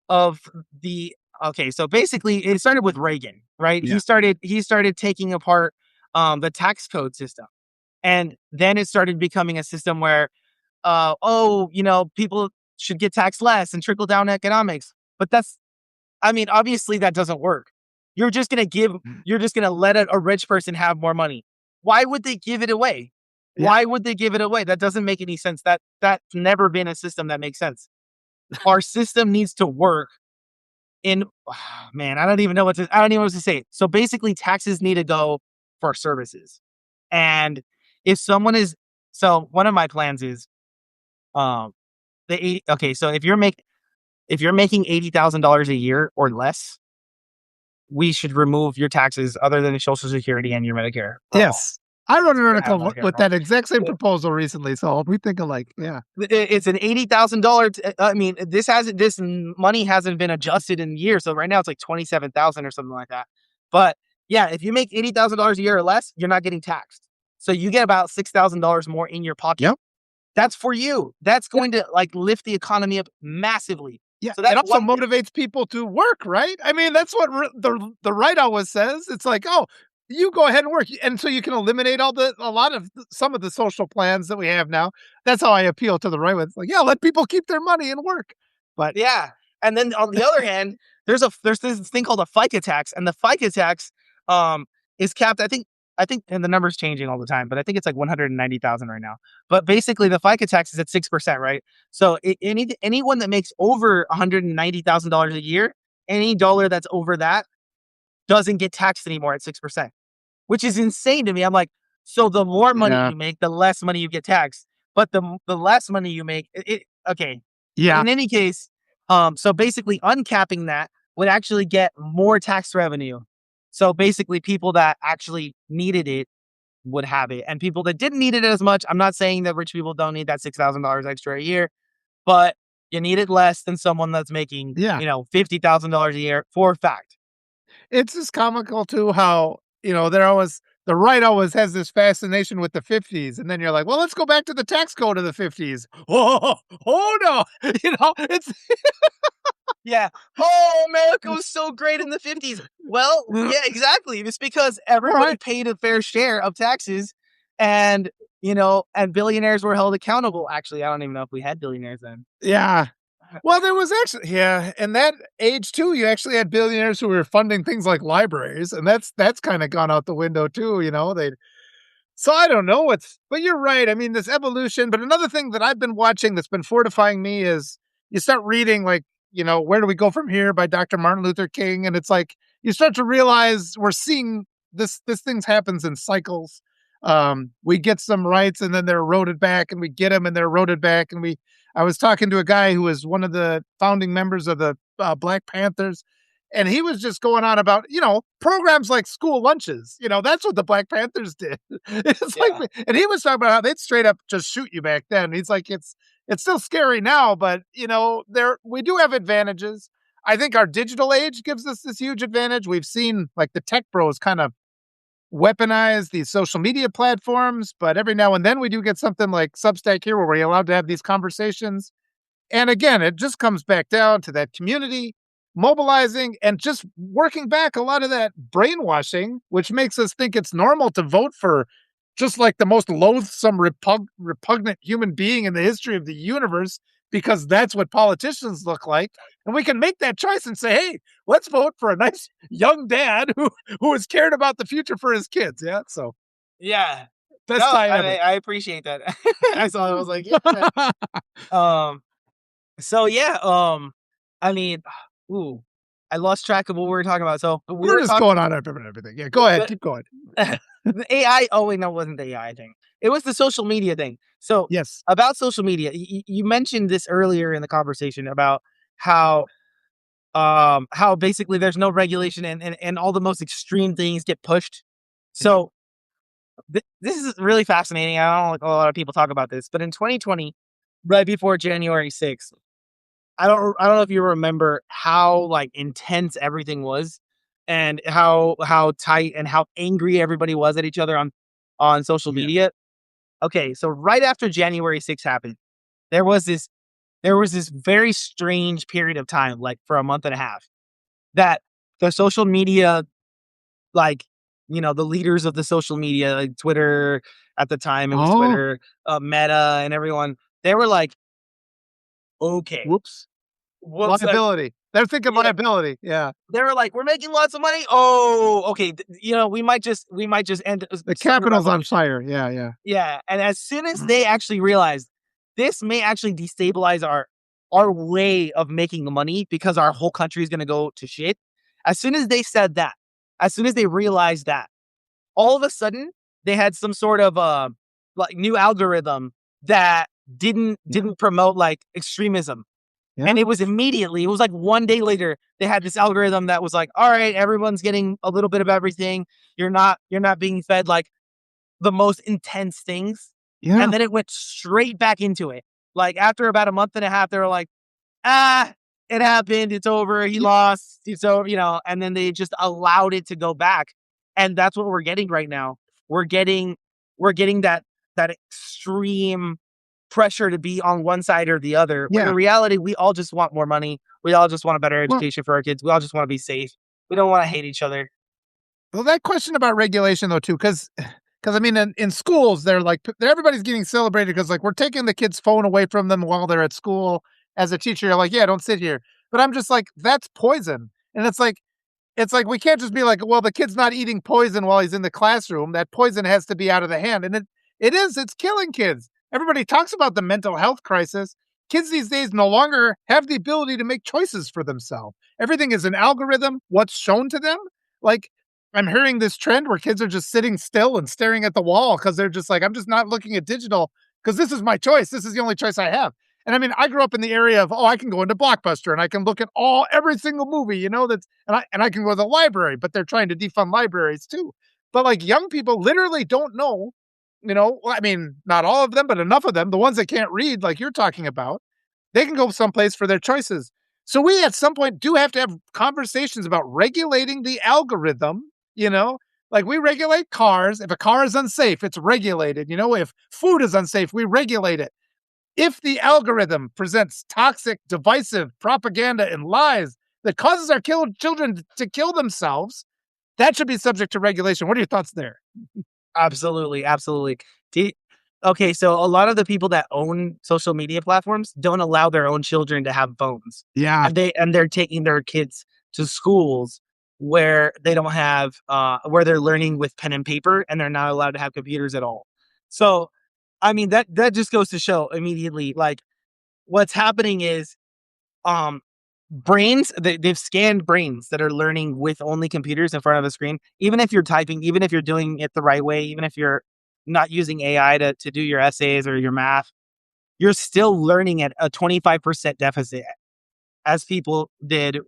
of the okay, so basically it started with Reagan, right? He Yeah. started taking apart the tax code system. And then it started becoming a system where people should get taxed less and trickle down economics. But obviously that doesn't work. You're just going to give Mm. you're just going to let a rich person have more money. Why would they give it away? Yeah. Why would they give it away? That doesn't make any sense. That's never been a system that makes sense. Our system needs to work in man, I don't even know what to say. So basically taxes need to go for services. And if someone is so one of my plans is um okay, so if you're making $80,000 a year or less, we should remove your taxes other than Social Security and your Medicare for all. Yes. I wrote an You have article Medicare with for all. that exact same proposal recently, so we think alike. Yeah. It's an $80,000. This money hasn't been adjusted in years. So right now it's like 27,000 or something like that. But yeah, if you make $80,000 a year or less, you're not getting taxed. So you get about $6,000 more in your pocket. Yep. That's for you. That's Yeah. going to like lift the economy up massively. Yeah. So It that's also one thing. motivates people to work, right? I mean, that's what the right always says. It's like, oh, you go ahead and work, and so you can eliminate a lot of some of the social plans that we have now. That's how I appeal to the right with, like, yeah, let people keep their money and work. But Yeah. And then on the other hand, there's this thing called a FICA tax, and the FICA tax um is capped. I think, and the number's changing all the time, but I think it's like 190,000 right now. But basically, the FICA tax is at 6%, right? So anyone that makes over $190,000 a year, any dollar that's over that, doesn't get taxed anymore at 6%, which is insane to me. I'm like, so the more money Yeah. you make, the less money you get taxed. But the less money you make, okay. Yeah. In any case, so basically uncapping that would actually get more tax revenue. So basically people that actually needed it would have it. And people that didn't need it as much, I'm not saying that rich people don't need that $6,000 extra a year, but you need it less than someone that's making, Yeah. $50,000 a year for a fact. It's just comical too how, they're always the right always has this fascination with the 50s, and then you're like, "Well, let's go back to the tax code of the 50s." Oh no. It's Yeah. Oh, America was so great in the 50s. Well, yeah, exactly. It's because everybody right. paid a fair share of taxes and, and billionaires were held accountable. Actually, I don't even know if we had billionaires then. Yeah. Well, there was actually and that age too, you actually had billionaires who were funding things like libraries, and that's kinda gone out the window too, they so I don't know what's but you're right. I mean, this evolution, but another thing that I've been watching that's been fortifying me is you start reading like, Where Do We Go From Here by Dr. Martin Luther King, and it's like you start to realize we're seeing this things happens in cycles. We get some rights and then they're eroded back, and we get them and they're eroded back, and I was talking to a guy who was one of the founding members of the Black Panthers, and he was just going on about, programs like school lunches. That's what the Black Panthers did. It's Yeah. like, and he was talking about how they'd straight up just shoot you back then. He's like, it's still scary now, but we do have advantages. I think our digital age gives us this huge advantage. We've seen like the tech bros kind of weaponize these social media platforms, but every now and then we do get something like Substack here where we're allowed to have these conversations. And again, it just comes back down to that community mobilizing and just working back a lot of that brainwashing, which makes us think it's normal to vote for just like the most loathsome, repugnant human being in the history of the universe, because that's what politicians look like. And we can make that choice and say, hey, let's vote for a nice young dad who is cared about the future for his kids. Yeah. So Yeah. best No, time ever. I appreciate that. I saw it. I was like, yeah. Um, so yeah, I mean, ooh, I lost track of what we were talking about. So we We're were just talking going on and everything. Yeah. Go ahead. the, Keep going. the AI. Oh wait, no, it wasn't the AI thing. It was the social media thing. So Yes. about social media, you mentioned this earlier in the conversation about how how basically there's no regulation and all the most extreme things get pushed. So this is really fascinating. I don't like a lot of people talk about this, but in 2020, right before January 6th, I don't know if you remember how like intense everything was and how tight and how angry everybody was at each other on social Yeah. media. Okay, so right after January 6th happened, there was this there was this very strange period of time, like for a month and a half, that the social media, like, the leaders of the social media, like Twitter at the time, it was Oh, Twitter, Meta, and everyone, they were like, okay, whoops. what's that? Liability. They're thinking Yeah, liability. Yeah. they were like, we're making lots of money. Oh, okay, we might just end The start a Capitol's on revolution. fire. Yeah. Yeah. Yeah, and as soon as they actually realized this may actually destabilize our way of making the money because our whole country is going to go to shit. As soon as they said that, as soon as they realized that, all of a sudden they had some sort of like new algorithm that didn't promote like extremism. Yeah. And it was like one day later, they had this algorithm that was like, all right, everyone's getting a little bit of everything. You're not being fed like the most intense things. And Yeah. then it went straight back into it. Like after about a month and a half, they were like, ah, it happened. It's over. He Yeah. lost. It's over, and then they just allowed it to go back. And that's what we're getting right now. We're getting, we're getting that extreme pressure to be on one side or the other. When in Yeah. reality, we all just want more money. We all just want a better Well, education for our kids. We all just want to be safe. We don't want to hate each other. that question about regulation though too, because I mean, in schools, they're like everybody's getting celebrated because like we're taking the kid's phone away from them while they're at school. As a teacher, you're like, yeah, don't sit here. But I'm just like, that's poison. And it's like we can't just be like, well, the kid's not eating poison while he's in the classroom. That poison has to be out of the hand. And it's killing kids. Everybody talks about the mental health crisis. Kids these days no longer have the ability to make choices for themselves. Everything is an algorithm, what's shown to them. Like, I'm hearing this trend where kids are just sitting still and staring at the wall because they're just like, I'm just not looking at digital because this is my choice. This is the only choice I have. And I mean, I grew up in the area of, oh, I can go into Blockbuster and I can look at every single movie, that's and I can go to the library, but they're trying to defund libraries too. But like young people literally don't know, I mean, not all of them, but enough of them, the ones that can't read, like you're talking about, they can go someplace for their choices. So we at some point do have to have conversations about regulating the algorithm, you know? Like we regulate cars. If a car is unsafe, it's regulated. If food is unsafe, we regulate it. If the algorithm presents toxic, divisive propaganda and lies that causes our children to kill themselves, that should be subject to regulation. What are your thoughts there? Absolutely, absolutely. Do Okay, so a lot of the people that own social media platforms don't allow their own children to have phones. Yeah. And they're taking their kids to schools where they don't have where they're learning with pen and paper and they're not allowed to have computers at all. So, I mean that just goes to show immediately like what's happening is um they've scanned brains that are learning with only computers in front of a screen. Even if you're typing, even if you're doing it the right way, even if you're not using AI to do your essays or your math, you're still learning at a 25% deficit as people did,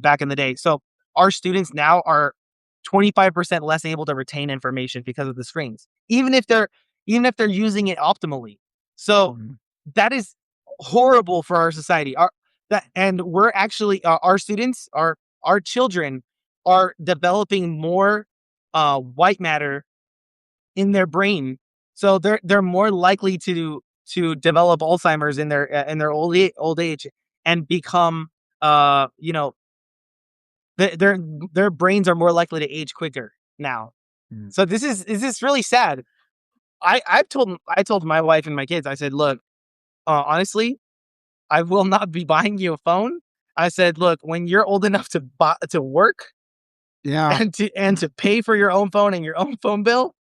back in the day. So our students now are 25% less able to retain information because of the screens, even if they're using it optimally. So Mhm. that is horrible for our society. And we're actually our students, our children are developing more white matter in their brain, so they're more likely to develop Alzheimer's in their old age and become you know their brains are more likely to age quicker now. Mm. So this is really sad. I told my wife and my kids, I said, look, honestly, I will not be buying you a phone. I said, look, when you're old enough to work Yeah. and to pay for your own phone and your own phone bill,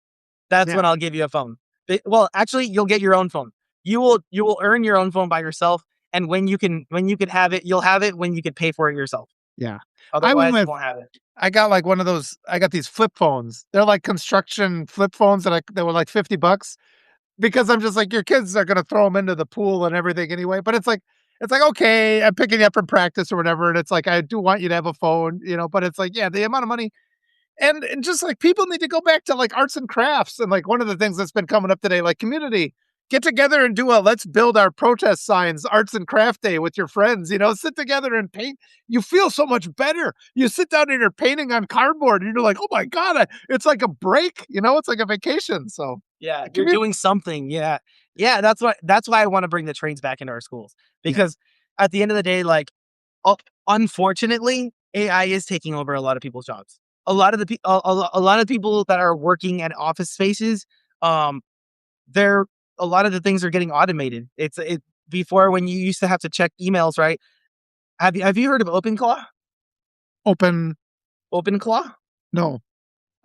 that's Yeah. when I'll give you a phone. Well, actually, you'll get your own phone. You will earn your own phone by yourself, and when you can have it, you'll have it when you can pay for it yourself. Yeah. I went Otherwise, you with won't have it. I got like one of those I got these flip phones. They're like construction flip phones that were like $50 because I'm just like, your kids are gonna throw them into the pool and everything anyway. But it's like, okay, I'm picking you up from practice or whatever. And it's like, I do want you to have a phone, but it's like, yeah, the amount of money and just like people need to go back to like arts and crafts. And like one of the things that's been coming up today, like community, get together and do a let's build our protest signs, arts and craft day with your friends, sit together and paint. You feel so much better. You sit down and you're painting on cardboard and you're like, oh my God, it's like a break, it's like a vacation. So Yeah, the you're community, doing something. Yeah, yeah. That's why I want to bring the trains back into our schools yeah, because at the end of the day, like, uh, unfortunately, AI is taking over a lot of people's jobs. A lot of people that are working at office spaces, um, they're a lot of the things are getting automated. It Before when you used to have to check emails, right? Have you heard of OpenClaw? open, OpenClaw? no.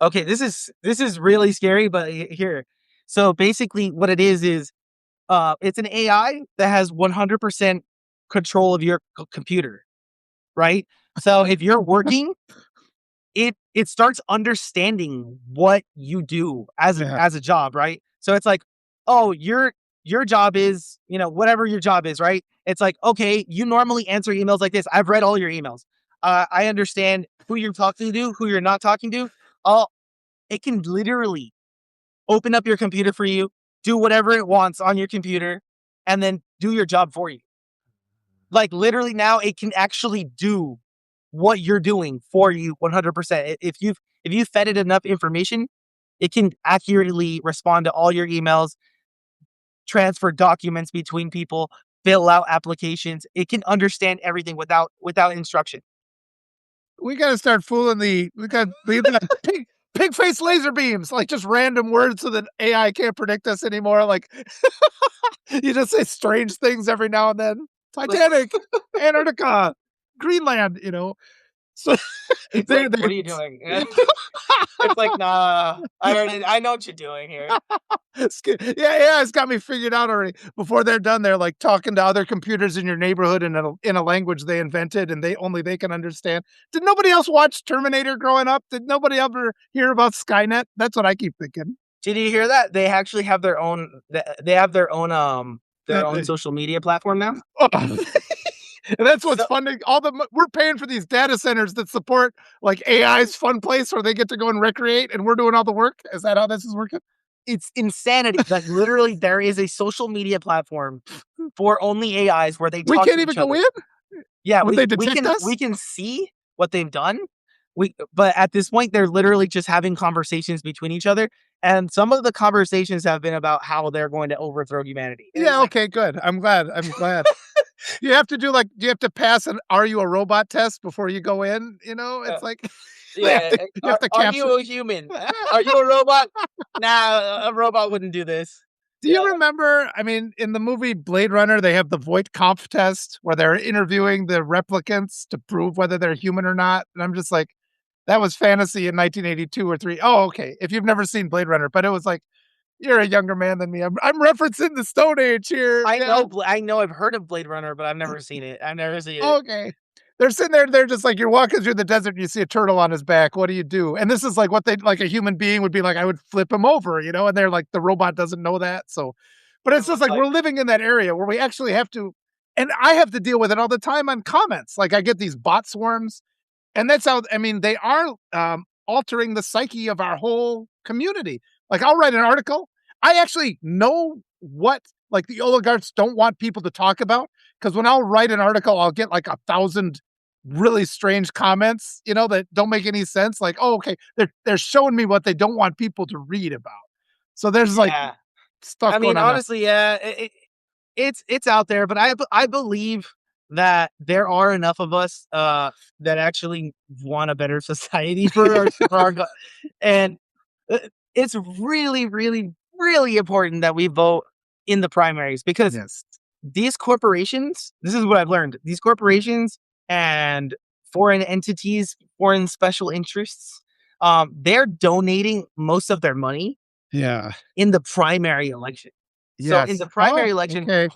Okay, this is really scary, but here. So basically, what it is it's an AI that has 100% control of your computer, right? So if you're working, it starts understanding what you do as a, Yeah, as a job, right? So it's like, oh, your job is, whatever your job is, right? It's like, okay, you normally answer emails like this. I've read all your emails. I understand who you're talking to, who you're not talking to. I'll It can literally open up your computer for you, do whatever it wants on your computer, and then do your job for you. Like literally now it can actually do what you're doing for you 100%. If you fed it enough information, it can accurately respond to all your emails, transfer documents between people, fill out applications. It can understand everything without instruction. we got to start fooling we got to leave the pig face laser beams, like just random words so that AI can't predict us anymore. Like you just say strange things every now and then. Titanic, Antarctica, Greenland. So It's they're like, "What they're are you doing?" It's like, "Nah, I know what you're doing here." yeah, it's got me figured out already. Before they're done, they're, like, talking to other computers in your neighborhood in a language they invented and they can understand. Did nobody else watch Terminator growing up? Did nobody ever hear about Skynet? That's what I keep thinking. Did you hear that? They actually have they have their That own they social media platform now. And that's what's So funding all the mo we're paying for these data centers that support, like, AI's fun place where they get to go and recreate, and we're doing all the work? Is that how this is working? it's insanity. Like, literally, there is a social media platform for only AIs where they We talk can't to even each go other. in? Yeah, Would they detect we us? can see what they've done. But at this point, they're literally just having conversations between each other, and some of the conversations have been about how they're going to overthrow humanity. And it's Yeah, like, okay, good. I'm glad. You have to do, like do you have to pass an "Are you a robot?" test before you go in, you know? uh, It's like yeah, you have to are capture. you a human? Are you a robot? Nah, a robot wouldn't do this. Do Yeah, you remember I mean, in the movie Blade Runner, they have the Voight-Kampff test where they're interviewing the replicants to prove whether they're human or not, and I'm just like, that was fantasy in 1982 or 3. Oh, okay, if you've never seen Blade Runner, but it was like, you're a younger man than me. I'm referencing the Stone Age here. Yeah. I know I've heard of Blade Runner, but I've never seen it. I've never seen it. Okay. They're sitting there, they're just like, you're walking through the desert, and you see a turtle on his back. What do you do? And this is like what they like a human being would be like, I would flip him over, you know? And they're like, the robot doesn't know that. So, but It it's just looks like like we're living in that area where we actually have to, and I have to deal with it all the time on comments. Like I get these bot swarms, and that's how, I mean, they are altering the psyche of our whole community. Like I'll write an article. I actually know what like the oligarchs don't want people to talk about because when I'll write an article, I'll get like 1,000 really strange comments, you know, that don't make any sense. Like, oh, okay, they're showing me what they don't want people to read about. So there's like yeah. stuff I going mean, on there. honestly, yeah, it's out there, but I believe that there are enough of us that actually want a better society for our and uh, it's really, really, really important that we vote in the primaries because Yes. these corporations, this is what I've learned. These corporations and foreign entities, foreign special interests, they're donating most of their money Yeah. in the primary election. So in Yes. the Oh, primary election, okay.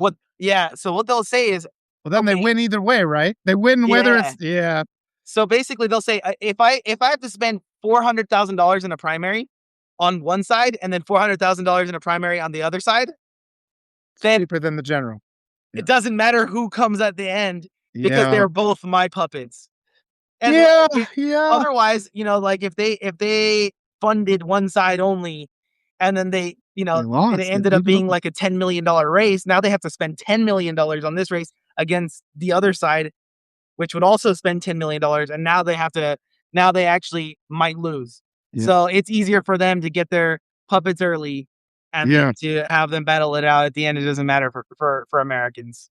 so what they'll say is, Well, then they okay, win either way, right? They win whether yeah. it's yeah. So basically they'll say if I have to spend $400,000 in a primary on one side and then $400,000 in a primary on the other side, then Cheaper than the general. it Yeah. doesn't matter who comes at the end because Yeah. they're both my puppets. And Yeah, it, yeah. otherwise, like if they funded one side only, and then They and it lost. They ended up blew it being open. like a $10 million race. Now they have to spend $10 million on this race against the other side, which would also spend $10 million, and now they actually might lose. Yeah. So it's easier for them to get their puppets early, and then Yeah. to have them battle it out at the end. It doesn't matter for Americans.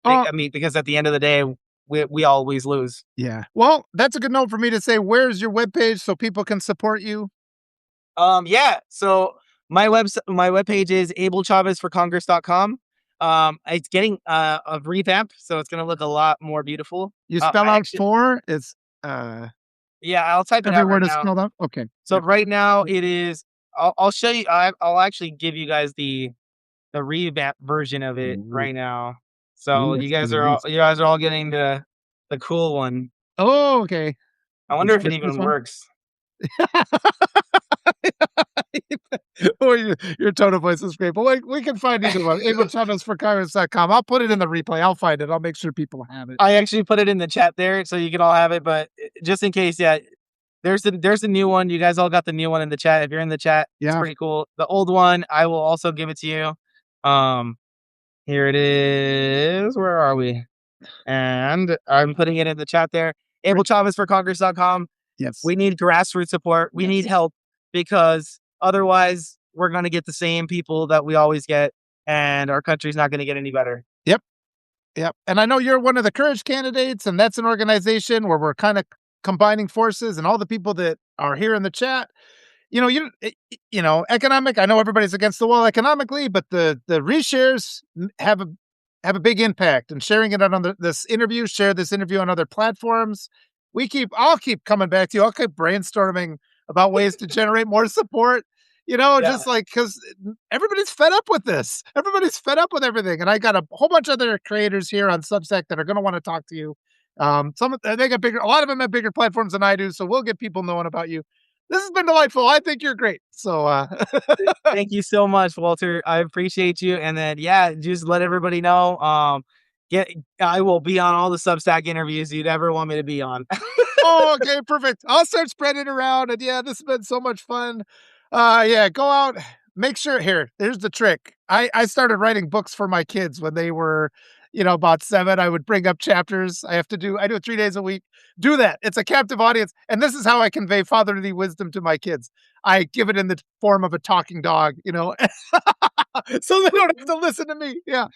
Oh, I mean, because at the end of the day, we always lose. yeah. Well, that's a good note for me to say, where's your webpage so people can support you? Yeah. So my webpage is abelchavezforcongress.com. It's getting a revamp, so it's gonna look a lot more beautiful. You spell I out actually 4, it's, uh, Yeah, I'll type it every out right word is now. spelled out? Okay. So Yep. right now it is. I'll show you. I'll actually give you guys the revamp version of it Ooh, right now. So ooh, let's do this. you guys are all getting the cool one. Oh, okay. I The wonder if it even Christmas one? works. Oh, your tone of voice is great, but we can find either one. AbelChavezForCongress.com. I'll put it in the replay. I'll find it. I'll make sure people have it. I actually put it in the chat there so you can all have it, but just in case, yeah, there's a new one. You guys all got the new one in the chat. If you're in the chat, it's Yeah. pretty cool. The old one, I will also give it to you. Um, Here it is. Where are we? And I'm putting it in the chat there. AbelChavezForCongress.com. Yes. We need grassroots support. We need Yes. help because otherwise we're going to get the same people that we always get, and our country's not going to get any better. Yep. Yep. And I know you're one of the Courage candidates, and that's an organization where we're kind of combining forces, and all the people that are here in the chat, economic. I know everybody's against the wall economically, but the reshares have a big impact. And sharing it on this interview, share this interview on other platforms. I'll keep coming back to you. I'll keep brainstorming about ways to generate more support. Yeah. Just like because everybody's fed up with this. Everybody's fed up with everything, and I got a whole bunch of other creators here on Substack that are going to want to talk to you. They got bigger. A lot of them have bigger platforms than I do, so we'll get people knowing about you. This has been delightful. I think you're great. So, Thank you so much, Walter. I appreciate you. And then, yeah, just let everybody know. Get I will be on all the Substack interviews you'd ever want me to be on. oh, okay, perfect. I'll start spreading it around. And yeah, this has been so much fun. Yeah, go out. Make sure here. Here's the trick. I started writing books for my kids when they were, about 7. I would bring up chapters. I do it 3 days a week. Do that. It's a captive audience. And this is how I convey fatherly wisdom to my kids. I give it in the form of a talking dog, so they don't have to listen to me. Yeah.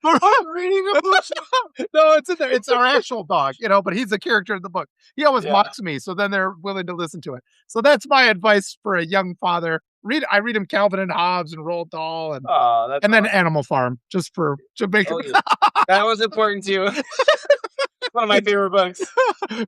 I'm reading a book. No, it's in there. It's our actual dog, but he's a character in the book. He always Yeah. mocks me, so then they're willing to listen to it. So that's my advice for a young father. I read him Calvin and Hobbes and Roald Dahl Oh, that's and then awesome. Animal Farm just to make Oh, yeah. That was important too. One of my favorite books.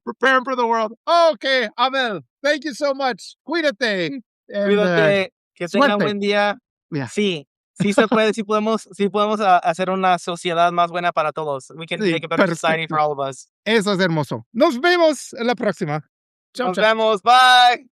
prepare him for the world. Okay, Abel, thank you so much. Cuídate. And Cuídate, que tengan suerte. buen día. Yeah. Sí se puede, sí podemos hacer una sociedad más buena para todos. We can Sí, make a better society perfecto. for all of us. Eso es hermoso. Nos vemos en la próxima. Chao, Nos chao. vemos. Bye.